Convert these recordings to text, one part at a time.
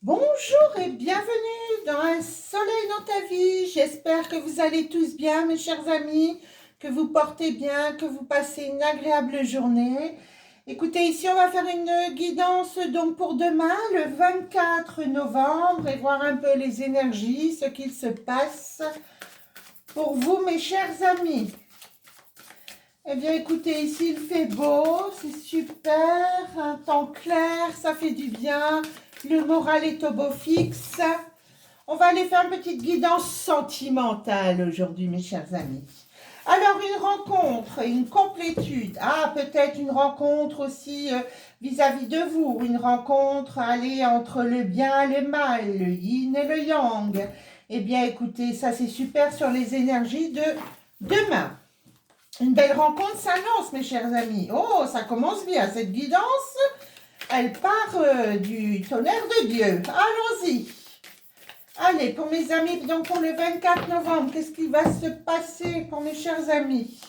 Bonjour et bienvenue dans Un soleil dans ta vie. J'espère que vous allez tous bien, mes chers amis, que vous portez bien, que vous passez une agréable journée. Écoutez, ici, on va faire une guidance donc pour demain, le 24 novembre, et voir un peu les énergies, ce qu'il se passe pour vous, mes chers amis. Eh bien, écoutez, ici, il fait beau, c'est super, un temps clair, ça fait du bien. Le moral est au beau fixe. On va aller faire une petite guidance sentimentale aujourd'hui, mes chers amis. Alors, une rencontre, une complétude. Ah, peut-être une rencontre aussi vis-à-vis de vous. Une rencontre, allez, entre le bien et le mal, le yin et le yang. Eh bien, écoutez, ça c'est super sur les énergies de demain. Une belle rencontre s'annonce, mes chers amis. Oh, ça commence bien, cette guidance. Elle part du tonnerre de Dieu. Allons-y. Allez, pour mes amis, donc pour le 24 novembre, qu'est-ce qui va se passer pour mes chers amis?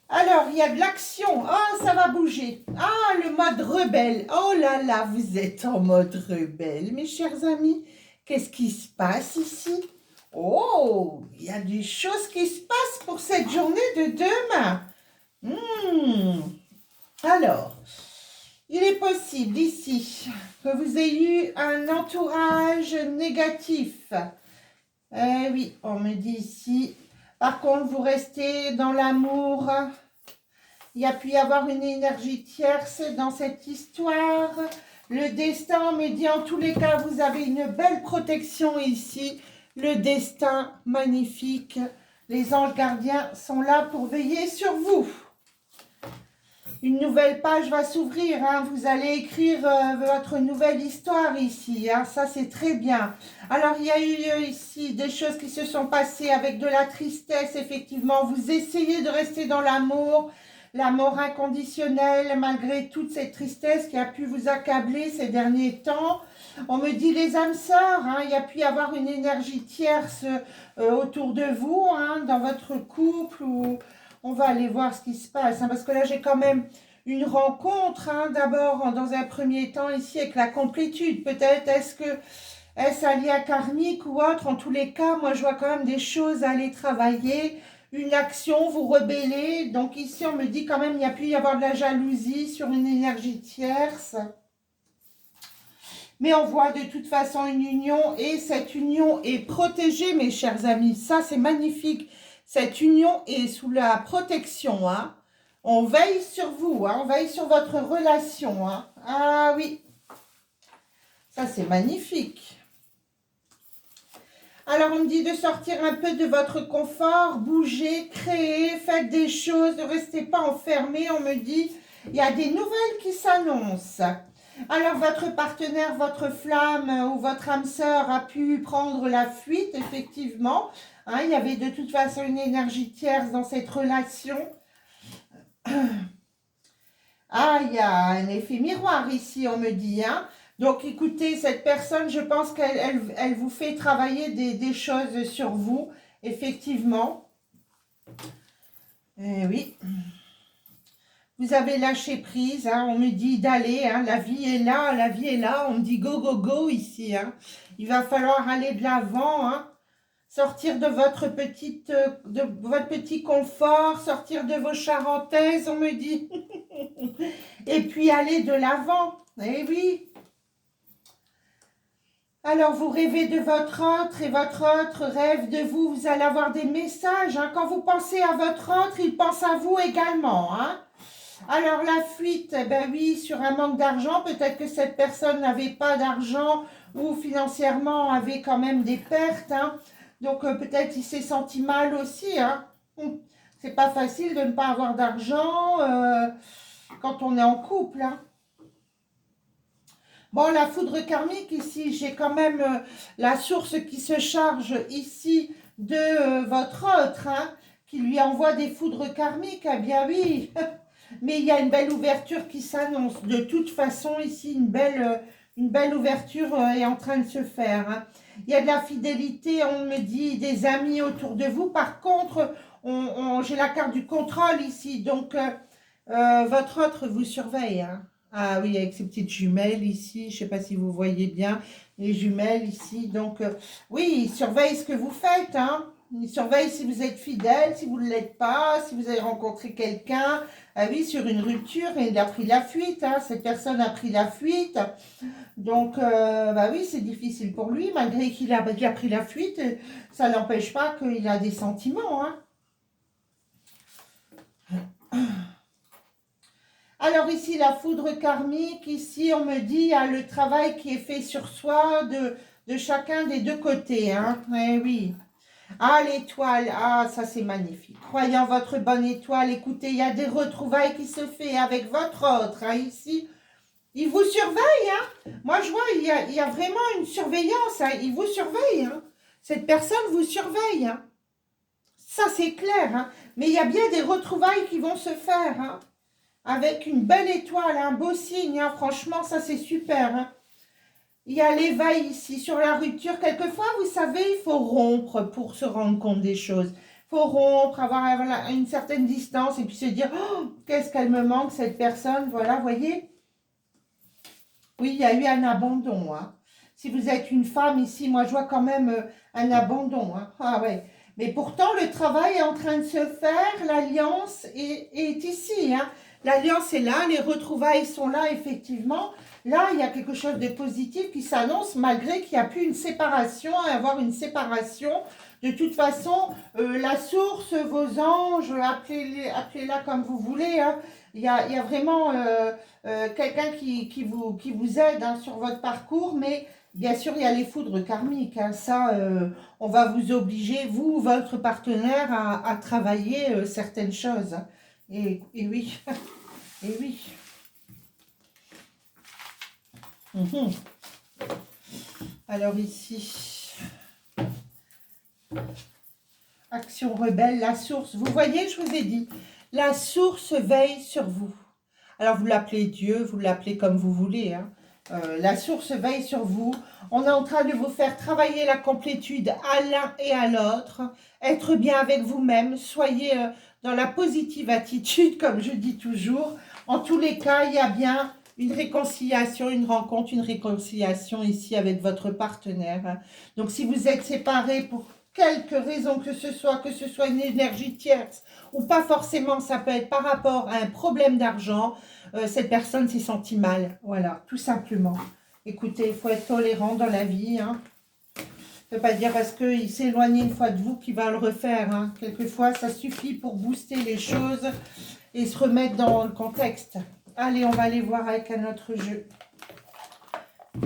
Alors, il y a de l'action. Ah, ça va bouger. Ah, le mode rebelle. Oh là là, vous êtes en mode rebelle, mes chers amis. Qu'est-ce qui se passe ici? Oh, il y a des choses qui se passent pour cette journée de demain. Alors, il est possible ici que vous ayez eu un entourage négatif. Eh oui, on me dit ici. Par contre, vous restez dans l'amour. Il y a pu y avoir une énergie tierce dans cette histoire. Le destin me dit en tous les cas, vous avez une belle protection ici. Le destin magnifique. Les anges gardiens sont là pour veiller sur vous. Une nouvelle page va s'ouvrir, hein. Vous allez écrire votre nouvelle histoire ici, hein. Ça c'est très bien. Alors il y a eu ici des choses qui se sont passées avec de la tristesse, effectivement. Vous essayez de rester dans l'amour inconditionnel, malgré toute cette tristesse qui a pu vous accabler ces derniers temps. On me dit les âmes sœurs, hein, il y a pu y avoir une énergie tierce autour de vous, hein, dans votre couple ou... On va aller voir ce qui se passe, hein, parce que là, j'ai quand même une rencontre, hein, d'abord, dans un premier temps, ici, avec la complétude. Peut-être, est-ce un lien karmique ou autre? En tous les cas, moi, je vois quand même des choses à aller travailler, une action, vous rebellez. Donc ici, on me dit quand même, il y a pu y avoir de la jalousie sur une énergie tierce. Mais on voit de toute façon une union, et cette union est protégée, mes chers amis. Ça, c'est magnifique. Cette union est sous la protection, hein. On veille sur vous, hein. On veille sur votre relation, hein. Ah oui, ça c'est magnifique. Alors on me dit de sortir un peu de votre confort, bouger, créer, faites des choses, ne restez pas enfermés. On me dit, il y a des nouvelles qui s'annoncent. Alors votre partenaire, votre flamme ou votre âme sœur a pu prendre la fuite, effectivement. Hein, il y avait de toute façon une énergie tierce dans cette relation. Ah, il y a un effet miroir ici, on me dit. Hein. Donc écoutez, cette personne, je pense qu'elle vous fait travailler des choses sur vous, effectivement. Eh oui. Vous avez lâché prise, hein, on me dit d'aller, hein, la vie est là, on me dit go, go, go ici. Hein. Il va falloir aller de l'avant, hein, sortir de votre petit confort, sortir de vos charentaises, on me dit. Et puis aller de l'avant, eh oui. Alors vous rêvez de votre autre et votre autre rêve de vous, vous allez avoir des messages. Hein. Quand vous pensez à votre autre, il pense à vous également, hein. Alors la fuite, eh ben oui, sur un manque d'argent, peut-être que cette personne n'avait pas d'argent ou financièrement avait quand même des pertes, hein. Donc peut-être il s'est senti mal aussi, hein. C'est pas facile de ne pas avoir d'argent quand on est en couple, hein. Bon, la foudre karmique ici, j'ai quand même la source qui se charge ici de votre autre, hein, qui lui envoie des foudres karmiques, eh bien oui. Mais il y a une belle ouverture qui s'annonce. De toute façon, ici, une belle ouverture est en train de se faire. Hein. Il y a de la fidélité, on me dit, des amis autour de vous. Par contre, j'ai la carte du contrôle ici. Donc, votre autre vous surveille. Hein. Ah oui, avec ces petites jumelles ici, je ne sais pas si vous voyez bien les jumelles ici. Donc, oui, il surveille ce que vous faites, hein. Il surveille si vous êtes fidèle, si vous ne l'êtes pas, si vous avez rencontré quelqu'un. Ah oui, sur une rupture, et il a pris la fuite, hein. Cette personne a pris la fuite. Donc, bah oui, c'est difficile pour lui, malgré qu'il a déjà pris la fuite, ça n'empêche pas qu'il a des sentiments, hein. Alors ici, la foudre karmique, ici, on me dit, il y a le travail qui est fait sur soi de chacun des deux côtés, hein. Eh oui. Ah, l'étoile, ah, ça c'est magnifique. Croyez en votre bonne étoile, écoutez, il y a des retrouvailles qui se font avec votre autre, hein, ici. Il vous surveille, hein. Moi, je vois, il y a vraiment une surveillance, hein. Il vous surveille, hein. Cette personne vous surveille, hein. Ça, c'est clair, hein. Mais il y a bien des retrouvailles qui vont se faire, hein. Avec une belle étoile, un beau signe, hein. Franchement, ça, c'est super, hein. Il y a l'éveil ici, sur la rupture. Quelquefois, vous savez, il faut rompre pour se rendre compte des choses. Il faut rompre, avoir une certaine distance et puis se dire, oh, qu'est-ce qu'elle me manque, cette personne. Voilà, voyez. Oui, il y a eu un abandon, hein. Si vous êtes une femme ici, moi, je vois quand même un abandon, hein. Ah ouais. Mais pourtant, le travail est en train de se faire. L'alliance est ici, hein. L'alliance est là, les retrouvailles sont là, effectivement. Là, il y a quelque chose de positif qui s'annonce, malgré qu'il n'y a plus une séparation, à avoir une séparation. De toute façon, la source, vos anges, appelez-la comme vous voulez, hein. Il y a vraiment quelqu'un qui vous aide, hein, sur votre parcours, mais bien sûr, il y a les foudres karmiques, hein. Ça, on va vous obliger, vous, votre partenaire, à travailler certaines choses, hein. Et oui, et oui. Mhm. Alors ici, action rebelle, la source. Vous voyez, je vous ai dit, la source veille sur vous. Alors vous l'appelez Dieu, vous l'appelez comme vous voulez, hein. La source veille sur vous. On est en train de vous faire travailler la complétude à l'un et à l'autre. Être bien avec vous-même. Soyez dans la positive attitude, comme je dis toujours. En tous les cas, il y a bien une réconciliation, une rencontre, une réconciliation ici avec votre partenaire, hein. Donc si vous êtes séparés pour quelque raison que ce soit une énergie tierce ou pas forcément, ça peut être par rapport à un problème d'argent, cette personne s'est sentie mal. Voilà, tout simplement. Écoutez, il faut être tolérant dans la vie, hein. Ça ne veut pas dire parce qu'il s'est éloigné une fois de vous qu'il va le refaire, hein. Quelquefois, ça suffit pour booster les choses et se remettre dans le contexte. Allez, on va aller voir avec un autre jeu.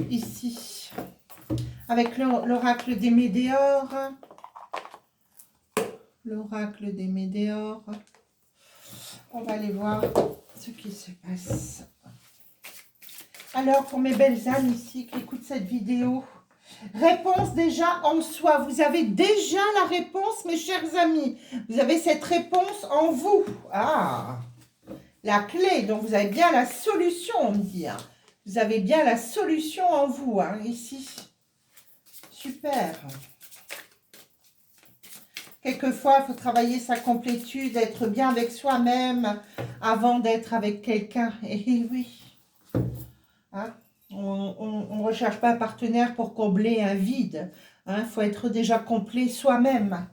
Ici, avec l'oracle des météores. L'oracle des météores. On va aller voir ce qui se passe. Alors, pour mes belles âmes ici qui écoutent cette vidéo, réponse déjà en soi. Vous avez déjà la réponse, mes chers amis. Vous avez cette réponse en vous. Ah, la clé. Donc, vous avez bien la solution, on me dit, hein. Vous avez bien la solution en vous, hein, ici. Super. Quelquefois, il faut travailler sa complétude, être bien avec soi-même avant d'être avec quelqu'un. Et oui. Hein? On ne recherche pas un partenaire pour combler un vide. Il faut être déjà complet soi-même.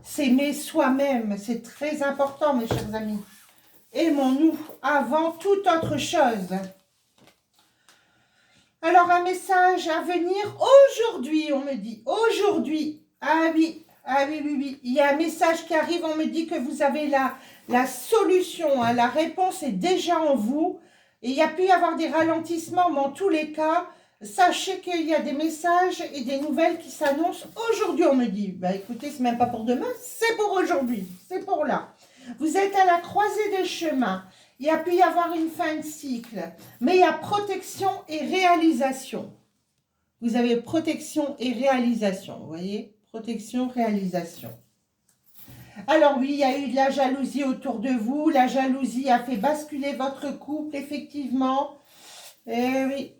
S'aimer soi-même, c'est très important, mes chers amis. Aimons-nous avant toute autre chose. Alors, un message à venir aujourd'hui, on me dit. Aujourd'hui. Ah oui, ah oui, oui, oui. Il y a un message qui arrive, on me dit que vous avez la solution, hein. La réponse est déjà en vous. Et il y a pu y avoir des ralentissements, mais en tous les cas, sachez qu'il y a des messages et des nouvelles qui s'annoncent aujourd'hui, on me dit. Bah écoutez, c'est même pas pour demain, c'est pour aujourd'hui, c'est pour là. Vous êtes à la croisée des chemins. Il y a pu y avoir une fin de cycle, mais il y a protection et réalisation. Vous avez protection et réalisation, vous voyez? Protection, réalisation. Alors oui, il y a eu de la jalousie autour de vous. La jalousie a fait basculer votre couple, effectivement. Eh oui.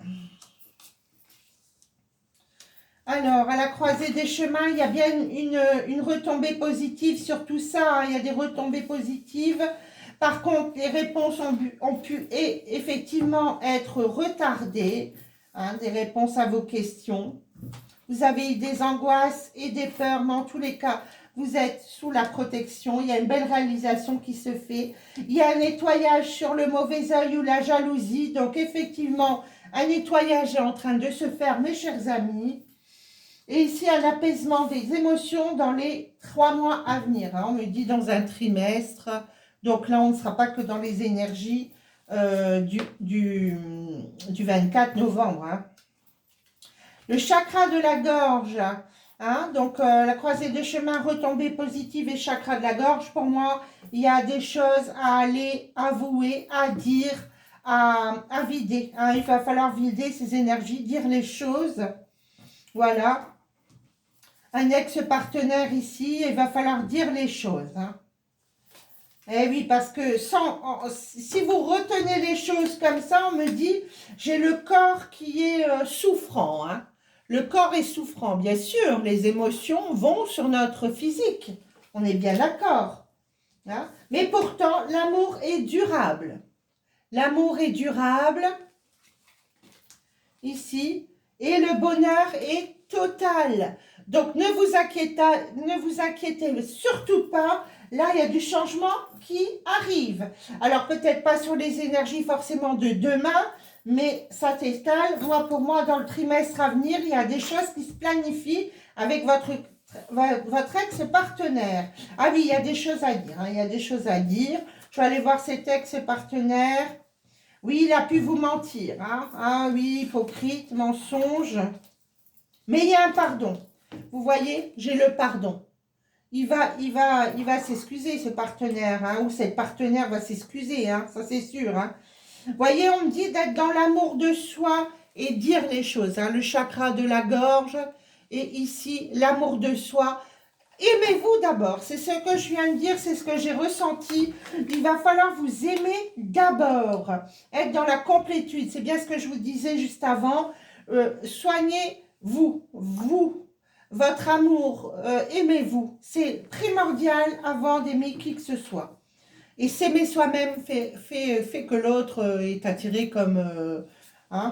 Alors, à la croisée des chemins, il y a bien une retombée positive sur tout ça, hein. Il y a des retombées positives. Par contre, les réponses ont pu effectivement être retardées, hein, des réponses à vos questions. Vous avez eu des angoisses et des peurs, mais en tous les cas, vous êtes sous la protection. Il y a une belle réalisation qui se fait. Il y a un nettoyage sur le mauvais œil ou la jalousie. Donc, effectivement, un nettoyage est en train de se faire, mes chers amis. Et ici, un apaisement des émotions dans les 3 mois à venir. Hein. On me dit dans un trimestre. Donc là, on ne sera pas que dans les énergies du 24 novembre. Hein. Le chakra de la gorge. Hein, donc, la croisée de chemin, retombée positive et chakra de la gorge. Pour moi, il y a des choses à aller avouer, à dire, à vider. Hein. Il va falloir vider ces énergies, dire les choses. Voilà. Un ex-partenaire ici, il va falloir dire les choses. Hein. Eh oui, parce que si vous retenez les choses comme ça, on me dit, j'ai le corps qui est souffrant. Hein. Le corps est souffrant. Bien sûr, les émotions vont sur notre physique. On est bien d'accord. Hein. Mais pourtant, l'amour est durable. L'amour est durable, ici, et le bonheur est total. Donc, ne vous inquiétez surtout pas. Là, il y a du changement qui arrive. Alors, peut-être pas sur les énergies forcément de demain, mais ça s'étale. Pour moi, dans le trimestre à venir, il y a des choses qui se planifient avec votre ex-partenaire. Ah oui, il y a des choses à dire. Hein, il y a des choses à dire. Je vais aller voir cet ex-partenaire. Oui, il a pu vous mentir. Hein. Ah oui, hypocrite, mensonge. Mais il y a un pardon. Vous voyez, j'ai le pardon. Il va s'excuser, ce partenaire, hein, ou cette partenaire va s'excuser, hein, ça c'est sûr. Hein. Vous voyez, on me dit d'être dans l'amour de soi et dire les choses. Hein, le chakra de la gorge et ici, l'amour de soi. Aimez-vous d'abord, c'est ce que je viens de dire, c'est ce que j'ai ressenti. Il va falloir vous aimer d'abord, être dans la complétude. C'est bien ce que je vous disais juste avant. Soignez-vous, votre amour, aimez-vous. C'est primordial avant d'aimer qui que ce soit. Et s'aimer soi-même fait que l'autre est attiré comme... hein.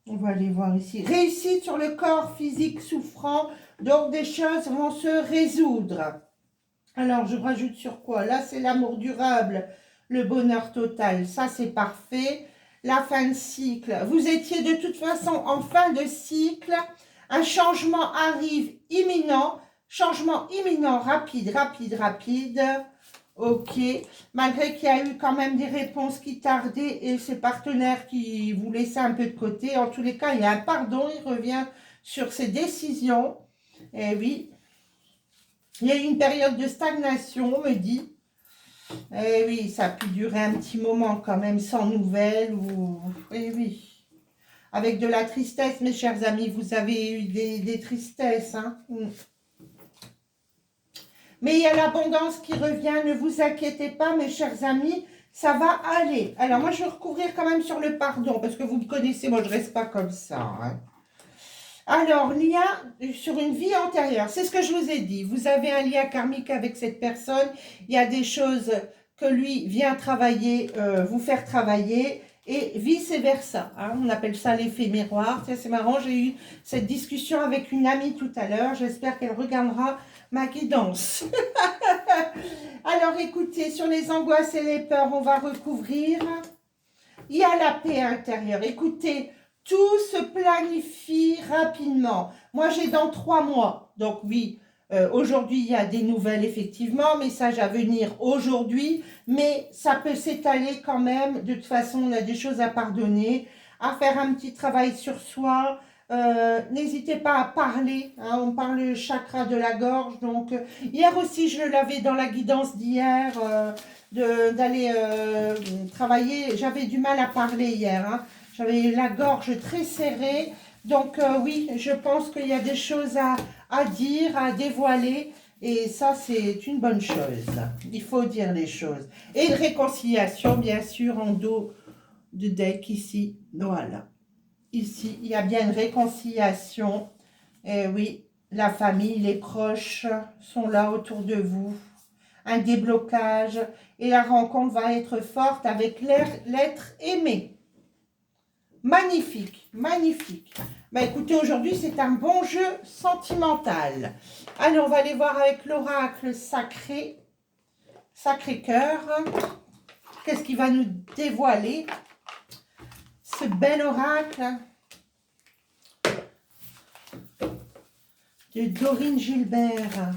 On va aller voir ici. Réussite sur le corps physique souffrant. Donc, des choses vont se résoudre. Alors, je rajoute sur quoi? Là, c'est l'amour durable, le bonheur total. Ça, c'est parfait. La fin de cycle. Vous étiez de toute façon en fin de cycle. Un changement arrive imminent. Changement imminent, rapide. Ok. Malgré qu'il y a eu quand même des réponses qui tardaient et ses partenaires qui vous laissaient un peu de côté. En tous les cas, il y a un pardon. Il revient sur ses décisions. Eh oui. Il y a eu une période de stagnation, on me dit. Eh oui, ça a pu durer un petit moment quand même, sans nouvelles. Eh oui. Avec de la tristesse, mes chers amis, vous avez eu des tristesses. Hein. Mais il y a l'abondance qui revient, ne vous inquiétez pas, mes chers amis, ça va aller. Alors moi, je vais recouvrir quand même sur le pardon, parce que vous me connaissez, moi je ne reste pas comme ça. Hein. Alors, lien sur une vie antérieure, c'est ce que je vous ai dit. Vous avez un lien karmique avec cette personne. Il y a des choses que lui vient travailler, vous faire travailler et vice-versa. Hein. On appelle ça l'effet miroir. C'est marrant, j'ai eu cette discussion avec une amie tout à l'heure. J'espère qu'elle regardera ma guidance. Alors, écoutez, sur les angoisses et les peurs, on va recouvrir. Il y a la paix intérieure. Écoutez, tout se planifie rapidement. Moi, j'ai dans 3 mois. Donc oui, aujourd'hui, il y a des nouvelles, effectivement. Message à venir aujourd'hui. Mais ça peut s'étaler quand même. De toute façon, on a des choses à pardonner, à faire un petit travail sur soi. N'hésitez pas à parler. Hein, on parle le chakra de la gorge. Donc, hier aussi, je l'avais dans la guidance d'hier. D'aller travailler. J'avais du mal à parler hier. Hein. J'avais la gorge très serrée. Donc oui, je pense qu'il y a des choses à dire, à dévoiler. Et ça, c'est une bonne chose. Il faut dire les choses. Et une réconciliation, bien sûr, en dos de deck ici. Voilà. Ici, il y a bien une réconciliation. Et oui, la famille, les proches sont là autour de vous. un déblocage. Et la rencontre va être forte avec l'être aimé. Magnifique, magnifique. Bah écoutez, aujourd'hui, c'est un bon jeu sentimental. Allez, on va aller voir avec l'oracle Sacré-Cœur. Qu'est-ce qu'il va nous dévoiler? Ce bel oracle de Dorine Gilbert.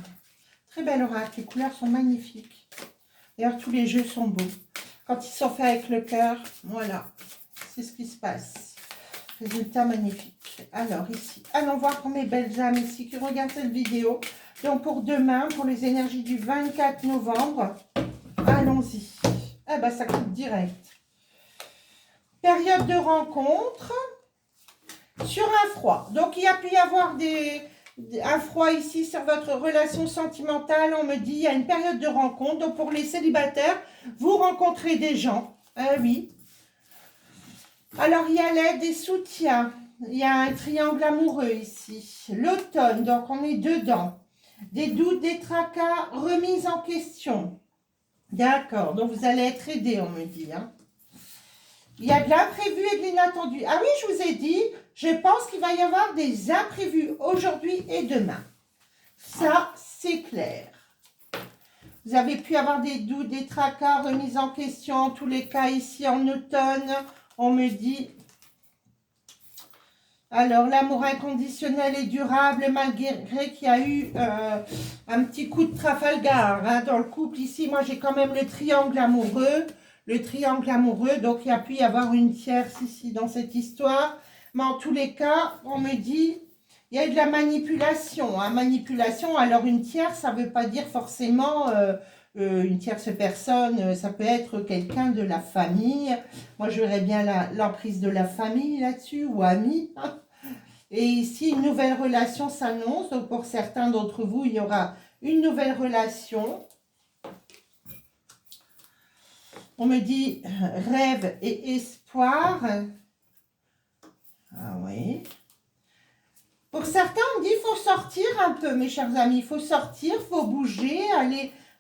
Très bel oracle, les couleurs sont magnifiques. D'ailleurs, tous les jeux sont beaux. Quand ils sont faits avec le cœur, voilà, c'est ce qui se passe. Résultat magnifique. Alors, ici, allons voir pour mes belles âmes ici qui regardent cette vidéo. Donc, pour demain, pour les énergies du 24 novembre, allons-y. Ah bah, ça coupe direct. Période de rencontre sur un froid. Donc, il y a pu y avoir un froid ici sur votre relation sentimentale. On me dit, il y a une période de rencontre. Donc, pour les célibataires, vous rencontrez des gens. Ah oui. Alors, il y a l'aide et soutien. Il y a un triangle amoureux ici. L'automne, donc on est dedans. Des doutes, des tracas, remise en question. D'accord, donc vous allez être aidé, on me dit. Hein. Il y a de l'imprévu et de l'inattendu. Ah oui, je vous ai dit, je pense qu'il va y avoir des imprévus aujourd'hui et demain. Ça, c'est clair. Vous avez pu avoir des doutes, des tracas, remise en question. En tous les cas, ici en automne, on me dit... Alors, l'amour inconditionnel et durable, malgré qu'il y a eu un petit coup de Trafalgar hein, dans le couple. Ici, moi, j'ai quand même le triangle amoureux. Le triangle amoureux, donc il y a pu y avoir une tierce ici dans cette histoire. Mais en tous les cas, on me dit, il y a eu de la manipulation. Hein, manipulation, alors une tierce, ça ne veut pas dire forcément une tierce personne. Ça peut être quelqu'un de la famille. Moi, je verrais bien l'emprise de la famille là-dessus, ou amis. Hein. Et ici, une nouvelle relation s'annonce. Donc, pour certains d'entre vous, il y aura une nouvelle relation. On me dit rêve et espoir. Ah oui. Pour certains, on me dit il faut sortir un peu, mes chers amis. Il faut sortir, il faut bouger,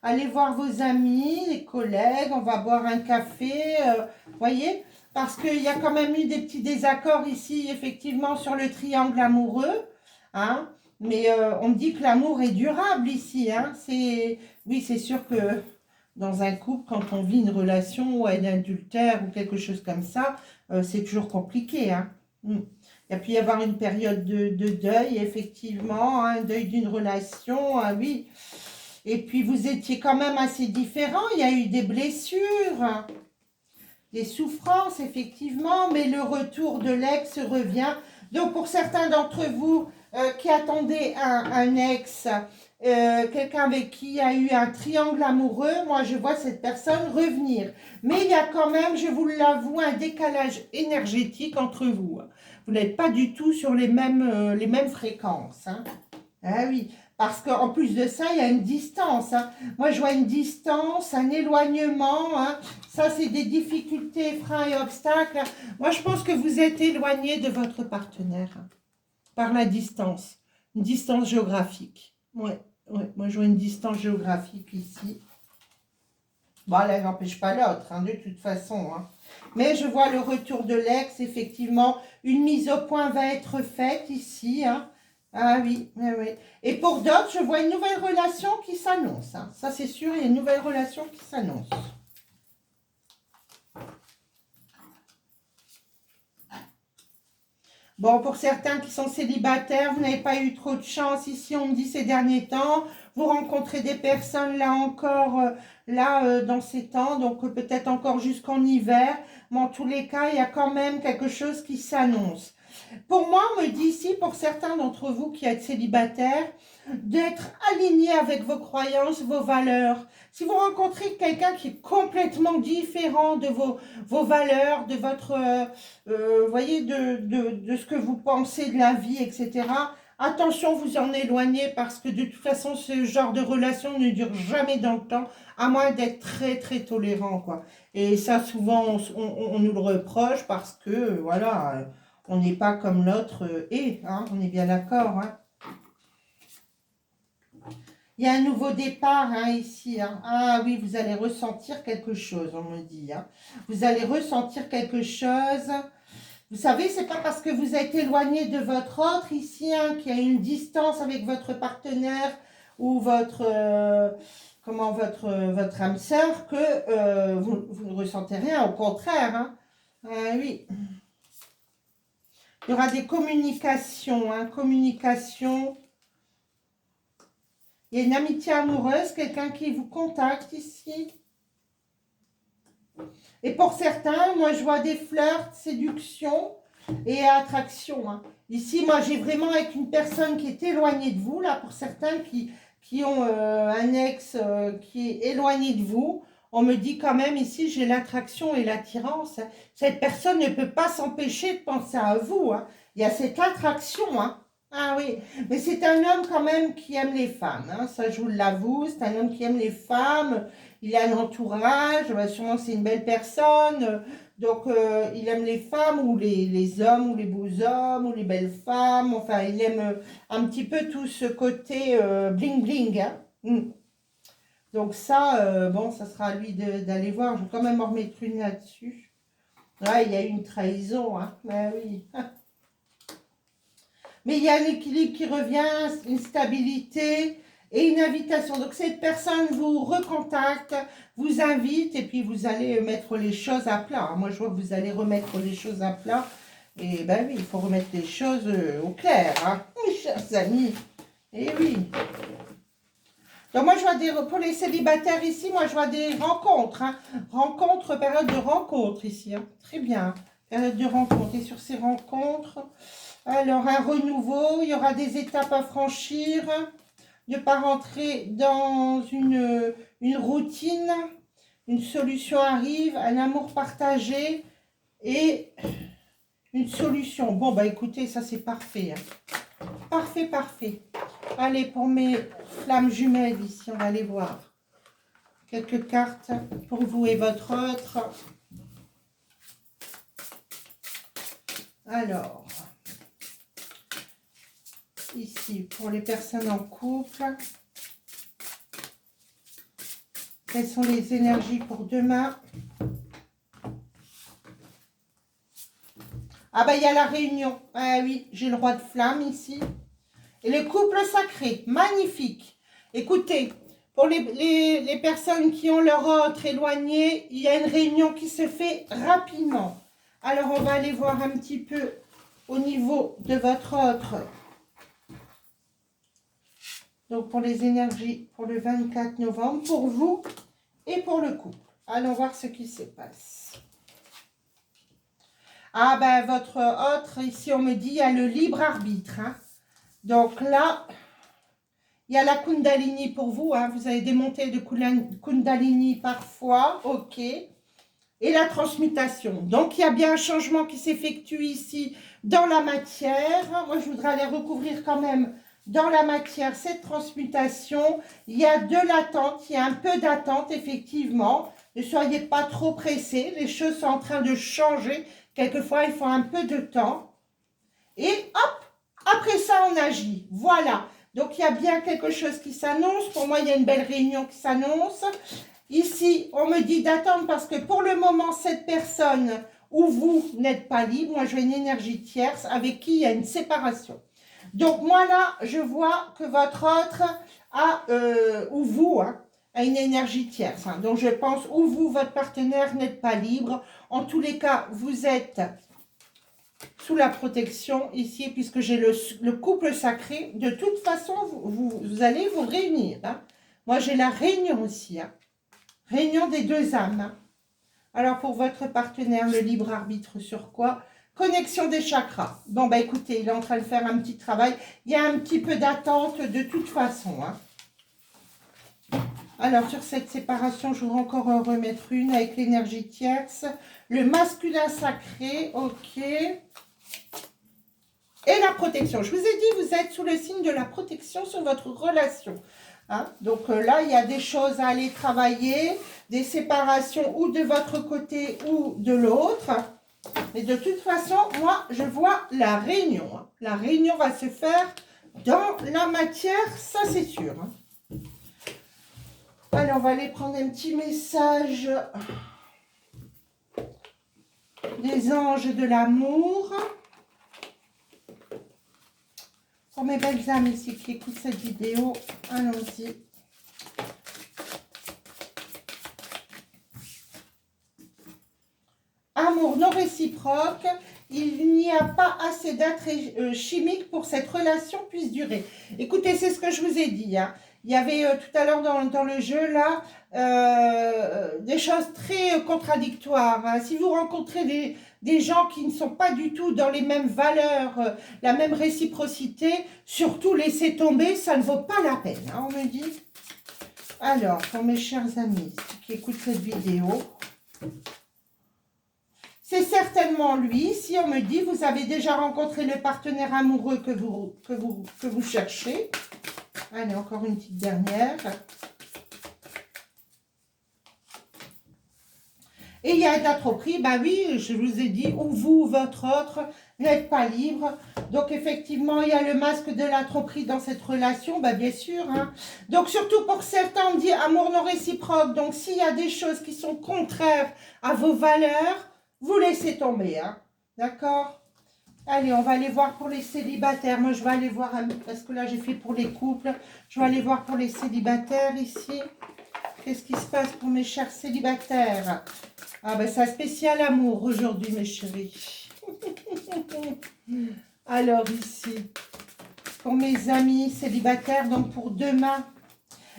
aller voir vos amis, les collègues. On va boire un café. Voyez, parce qu'il y a quand même eu des petits désaccords ici, effectivement, sur le triangle amoureux. Hein. Mais on me dit que l'amour est durable ici. Hein. Oui, c'est sûr que dans un couple, quand on vit une relation ou un adultère ou quelque chose comme ça, c'est toujours compliqué. Hein. Il y a pu y avoir une période de deuil, effectivement, un deuil d'une relation, ah oui. Et puis, vous étiez quand même assez différents. Il y a eu des blessures, des souffrances, effectivement, mais le retour de l'ex revient. Donc, pour certains d'entre vous qui attendaient un ex, quelqu'un avec qui il y a eu un triangle amoureux, moi, je vois cette personne revenir. Mais il y a quand même, je vous l'avoue, un décalage énergétique entre vous. Vous n'êtes pas du tout sur les mêmes fréquences. Hein. Ah oui, parce qu'en plus de ça, il y a une distance. Hein. Moi, je vois une distance, un éloignement. Hein. Ça, c'est des difficultés, freins et obstacles. Moi, je pense que vous êtes éloigné de votre partenaire hein, par la distance. Une distance géographique. Ouais, moi, je vois une distance géographique ici. Bon, elle n'empêche pas l'autre, hein, de toute façon. Hein. Mais je vois le retour de l'ex, effectivement. Une mise au point va être faite ici. Hein. Ah oui, oui, oui. Et pour d'autres, je vois une nouvelle relation qui s'annonce. Hein. Ça, c'est sûr, il y a une nouvelle relation qui s'annonce. Bon, pour certains qui sont célibataires, vous n'avez pas eu trop de chance ici, on me dit ces derniers temps. Vous rencontrez des personnes là encore, dans ces temps, donc peut-être encore jusqu'en hiver. Mais en tous les cas, il y a quand même quelque chose qui s'annonce. Pour moi, on me dit ici, pour certains d'entre vous qui êtes célibataires, d'être aligné avec vos croyances, vos valeurs. Si vous rencontrez quelqu'un qui est complètement différent de vos valeurs, de votre, voyez, de ce que vous pensez de la vie, etc., attention, vous en éloignez parce que de toute façon, ce genre de relation ne dure jamais dans le temps, à moins d'être très, très tolérant, quoi. Et ça, souvent, on nous le reproche parce que, voilà, on n'est pas comme l'autre est, hein, on est bien d'accord, hein. Il y a un nouveau départ hein, ici. Hein. Ah oui, vous allez ressentir quelque chose, on me dit. Hein. Vous allez ressentir quelque chose. Vous savez, c'est pas parce que vous êtes éloigné de votre autre ici, hein, qu'il y a une distance avec votre partenaire ou votre âme sœur que vous ne ressentez rien. Au contraire. Hein. Oui. Il y aura des communications. Hein, communication. Il y a une amitié amoureuse, quelqu'un qui vous contacte ici. Et pour certains, moi, je vois des flirts, séduction et attraction. Hein. Ici, moi, j'ai vraiment avec une personne qui est éloignée de vous. Là, pour certains qui ont un ex qui est éloigné de vous, on me dit quand même ici, j'ai l'attraction et l'attirance. Hein. Cette personne ne peut pas s'empêcher de penser à vous. Hein. Il y a cette attraction. Hein. Ah oui, mais c'est un homme quand même qui aime les femmes. Hein. Ça, je vous l'avoue, c'est un homme qui aime les femmes. Il a un entourage, bah, sûrement c'est une belle personne, donc il aime les femmes ou les hommes ou les beaux hommes ou les belles femmes, enfin il aime un petit peu tout ce côté bling bling. Hein. Donc ça, bon, ça sera à lui d'aller voir, je vais quand même en remettre une là-dessus. Ouais, il y a eu une trahison, hein, ben oui. Mais il y a un équilibre qui revient, une stabilité et une invitation. Donc cette personne vous recontacte, vous invite et puis vous allez mettre les choses à plat. Moi je vois que vous allez remettre les choses à plat. Et ben oui, il faut remettre les choses au clair, hein, mes chers amis. Et oui. Donc moi je vois pour les célibataires ici, moi je vois des rencontres. Hein. Rencontres, période de rencontre ici. Hein. Très bien. Période de rencontre. Et sur ces rencontres... Alors, un renouveau, il y aura des étapes à franchir, ne pas rentrer dans une routine, une solution arrive, un amour partagé et une solution. Bon, bah écoutez, ça c'est parfait. Hein. Parfait, parfait. Allez, pour mes flammes jumelles ici, on va aller voir. Quelques cartes pour vous et votre autre. Alors... Ici, pour les personnes en couple, quelles sont les énergies pour demain? Ah ben, il y a la réunion. Ah oui, j'ai le roi de flamme ici. Et le couple sacré, magnifique. Écoutez, pour les personnes qui ont leur autre éloigné, il y a une réunion qui se fait rapidement. Alors, on va aller voir un petit peu au niveau de votre autre. Donc, pour les énergies pour le 24 novembre, pour vous et pour le couple. Allons voir ce qui se passe. Ah ben, votre autre, ici, on me dit, il y a le libre arbitre. Hein. Donc là, il y a la Kundalini pour vous. Hein. Vous avez des montées de Kundalini parfois. OK. Et la transmutation. Donc, il y a bien un changement qui s'effectue ici dans la matière. Moi, je voudrais aller recouvrir quand même... Dans la matière, cette transmutation, il y a de l'attente, il y a un peu d'attente, effectivement. Ne soyez pas trop pressés, les choses sont en train de changer. Quelquefois, il faut un peu de temps. Et hop, après ça, on agit. Voilà. Donc, il y a bien quelque chose qui s'annonce. Pour moi, il y a une belle réunion qui s'annonce. Ici, on me dit d'attendre parce que pour le moment, cette personne ou vous n'êtes pas libre. Moi, je vois une énergie tierce avec qui il y a une séparation. Donc, moi, là, je vois que votre autre a, ou vous, hein, a une énergie tierce. Hein. Donc, je pense, ou vous, votre partenaire, n'êtes pas libre. En tous les cas, vous êtes sous la protection ici, puisque j'ai le couple sacré. De toute façon, vous allez vous réunir. Hein. Moi, j'ai la réunion aussi. Hein. Réunion des deux âmes. Hein. Alors, pour votre partenaire, le libre arbitre sur quoi ? Connexion des chakras. Bon, bah écoutez, il est en train de faire un petit travail. Il y a un petit peu d'attente de toute façon. Hein. Alors, sur cette séparation, je voudrais encore en remettre une avec l'énergie tierce. Le masculin sacré, OK. Et la protection. Je vous ai dit, vous êtes sous le signe de la protection sur votre relation. Hein. Donc là, il y a des choses à aller travailler, des séparations ou de votre côté ou de l'autre. Mais de toute façon, moi, je vois la réunion. Hein. La réunion va se faire dans la matière, ça c'est sûr. Hein. Alors, on va aller prendre un petit message des anges de l'amour. Pour mes belles âmes ici qui écoutent cette vidéo, allons-y. Amour non réciproque, il n'y a pas assez d'attraits chimiques pour que cette relation puisse durer. Écoutez, c'est ce que je vous ai dit. Hein. Il y avait tout à l'heure dans le jeu, là, des choses très contradictoires. Hein. Si vous rencontrez des gens qui ne sont pas du tout dans les mêmes valeurs, la même réciprocité, surtout laissez tomber, ça ne vaut pas la peine, hein, on me dit. Alors, pour mes chers amis qui écoutent cette vidéo... C'est certainement lui. Si on me dit, vous avez déjà rencontré le partenaire amoureux que vous cherchez. Allez, encore une petite dernière. Et il y a un trop-pris. Ben oui, je vous ai dit, ou vous, votre autre, n'êtes pas libre. Donc, effectivement, il y a le masque de la trop-pris dans cette relation. Ben bien sûr. Hein. Donc, surtout pour certains, on dit amour non réciproque. Donc, s'il y a des choses qui sont contraires à vos valeurs, vous laissez tomber, hein. D'accord? Allez, on va aller voir pour les célibataires. Moi, je vais aller voir, parce que là, j'ai fait pour les couples. Je vais aller voir pour les célibataires ici. Qu'est-ce qui se passe pour mes chers célibataires? Ah, ben, c'est un spécial amour aujourd'hui, mes chéris. Alors, ici, pour mes amis célibataires, donc pour demain,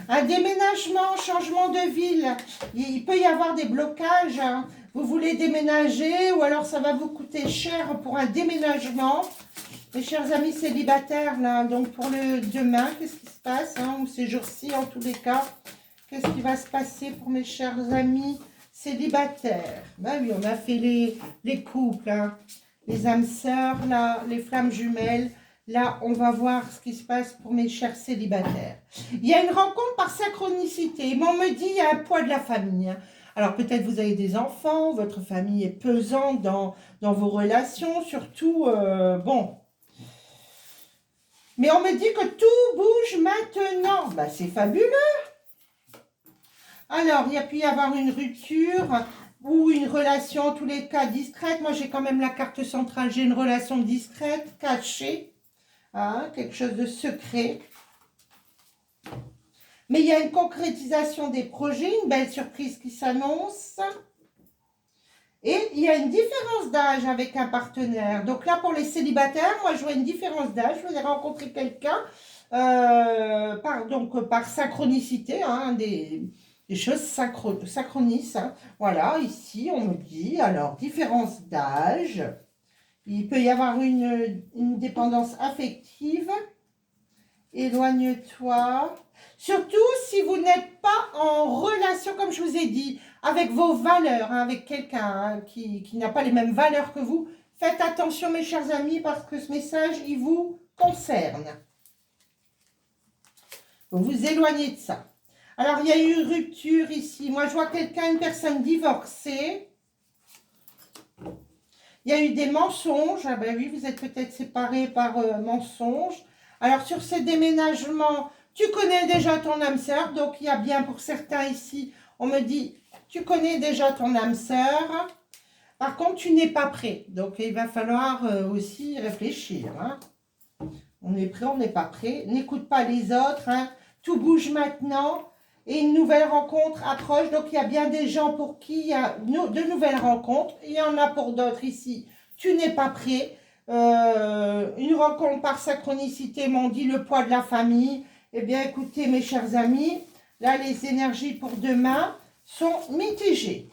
un déménagement, changement de ville. Il peut y avoir des blocages, hein. Vous voulez déménager ou alors ça va vous coûter cher pour un déménagement. Mes chers amis célibataires, là, donc pour le demain, qu'est-ce qui se passe, hein, ou ces jours-ci en tous les cas, qu'est-ce qui va se passer pour mes chers amis célibataires? Ben oui, on a fait les couples, hein, les âmes sœurs, là, les flammes jumelles. Là, on va voir ce qui se passe pour mes chers célibataires. Il y a une rencontre par synchronicité. Mais on me dit, il y a un poids de la famille, hein. Alors, peut-être vous avez des enfants, votre famille est pesante dans vos relations, surtout, bon. Mais on me dit que tout bouge maintenant. Ben, c'est fabuleux. Alors, il y a pu y avoir une rupture ou une relation, en tous les cas, discrète. Moi, j'ai quand même la carte centrale. J'ai une relation discrète, cachée. Hein, quelque chose de secret. Mais il y a une concrétisation des projets, une belle surprise qui s'annonce. Et il y a une différence d'âge avec un partenaire. Donc là, pour les célibataires, moi, je vois une différence d'âge. Vous avez rencontré quelqu'un par synchronicité, hein, des choses synchronisent. Hein. Voilà, ici, on me dit, alors, différence d'âge. Il peut y avoir une dépendance affective. Éloigne-toi. Surtout si vous n'êtes pas en relation, comme je vous ai dit, avec vos valeurs, hein, avec quelqu'un hein, qui n'a pas les mêmes valeurs que vous. Faites attention, mes chers amis, parce que ce message, il vous concerne. Vous vous éloignez de ça. Alors, il y a eu une rupture ici. Moi, je vois quelqu'un, une personne divorcée. Il y a eu des mensonges. Ah ben oui, vous êtes peut-être séparés par mensonges. Alors, sur ces déménagements, tu connais déjà ton âme sœur. Donc, il y a bien pour certains ici, on me dit, tu connais déjà ton âme sœur. Par contre, tu n'es pas prêt. Donc, il va falloir aussi réfléchir. Hein. On est prêt, on n'est pas prêt. N'écoute pas les autres. Hein. Tout bouge maintenant. Et une nouvelle rencontre approche. Donc, il y a bien des gens pour qui il y a de nouvelles rencontres. Il y en a pour d'autres ici. Tu n'es pas prêt. Une rencontre par synchronicité, m'ont dit le poids de la famille. Eh bien, écoutez, mes chers amis, là, les énergies pour demain sont mitigées.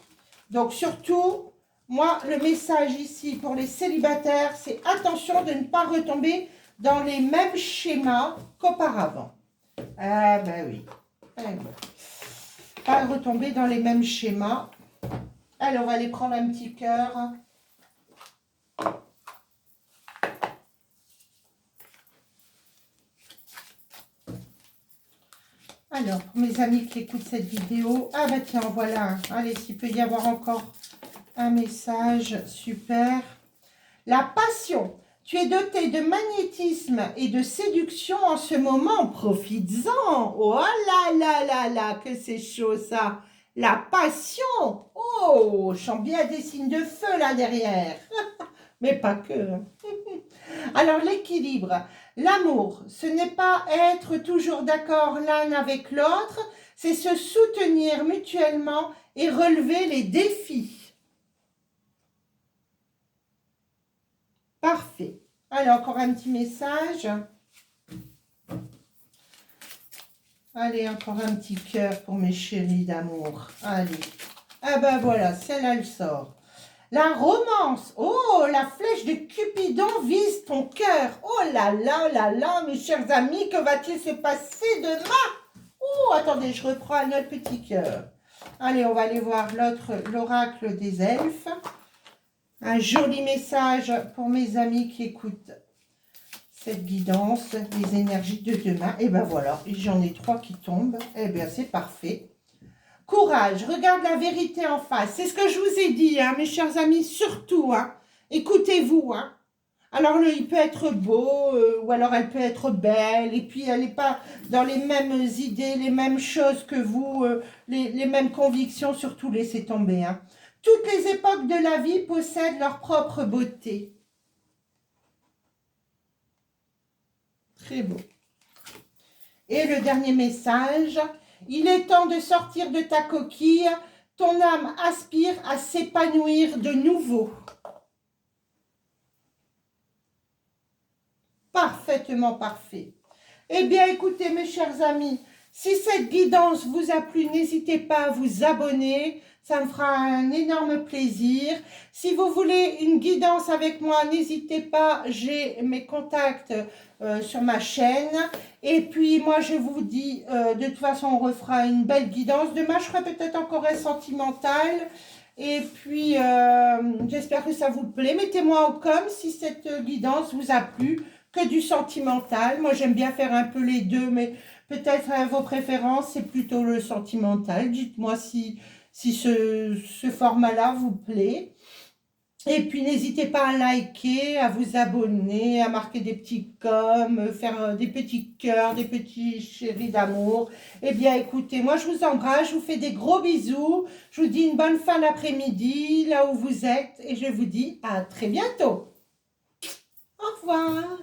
Donc, surtout, moi, le message ici pour les célibataires, c'est attention de ne pas retomber dans les mêmes schémas qu'auparavant. Ah, ben oui. Pas retomber dans les mêmes schémas. Allez, on va aller prendre un petit cœur. Alors, pour mes amis qui écoutent cette vidéo, ah bah tiens, voilà. Allez, s'il peut y avoir encore un message, super. La passion. Tu es doté de magnétisme et de séduction en ce moment. Profites-en. Oh là là là là, que c'est chaud ça. La passion. Oh, je sens bien des signes de feu là derrière. Mais pas que. Alors l'équilibre. L'amour, ce n'est pas être toujours d'accord l'un avec l'autre, c'est se soutenir mutuellement et relever les défis. Parfait. Alors, encore un petit message. Allez, encore un petit cœur pour mes chéris d'amour. Allez. Ah ben voilà, celle-là, elle sort. La romance. Oh, la flèche de Cupidon vise ton cœur. Oh là là, mes chers amis, que va-t-il se passer demain? Oh, attendez, je reprends un autre petit cœur. Allez, on va aller voir l'oracle des elfes. Un joli message pour mes amis qui écoutent cette guidance, les énergies de demain. Et ben voilà, j'en ai 3 qui tombent. Eh bien, c'est parfait. Courage, regarde la vérité en face. C'est ce que je vous ai dit, hein, mes chers amis, surtout. Hein, écoutez-vous. Hein. Alors, il peut être beau, ou alors elle peut être belle, et puis elle n'est pas dans les mêmes idées, les mêmes choses que vous, les mêmes convictions, surtout laissez tomber. Hein. Toutes les époques de la vie possèdent leur propre beauté. Très beau. Et le dernier message, il est temps de sortir de ta coquille, ton âme aspire à s'épanouir de nouveau. Parfaitement parfait. Eh bien, écoutez, mes chers amis, si cette guidance vous a plu, n'hésitez pas à vous abonner. Ça me fera un énorme plaisir. Si vous voulez une guidance avec moi, n'hésitez pas. J'ai mes contacts sur ma chaîne. Et puis, moi, je vous dis, de toute façon, on refera une belle guidance. Demain, je ferai peut-être encore un sentimental. Et puis, j'espère que ça vous plaît. Mettez-moi au com si cette guidance vous a plu. Que du sentimental. Moi, j'aime bien faire un peu les deux, mais peut-être vos préférences, c'est plutôt le sentimental. Dites-moi si ce format-là vous plaît. Et puis, n'hésitez pas à liker, à vous abonner, à marquer des petits coms, faire des petits cœurs, des petits chéris d'amour. Eh bien, écoutez, moi, je vous embrasse, je vous fais des gros bisous. Je vous dis une bonne fin d'après-midi, là où vous êtes. Et je vous dis à très bientôt. Au revoir.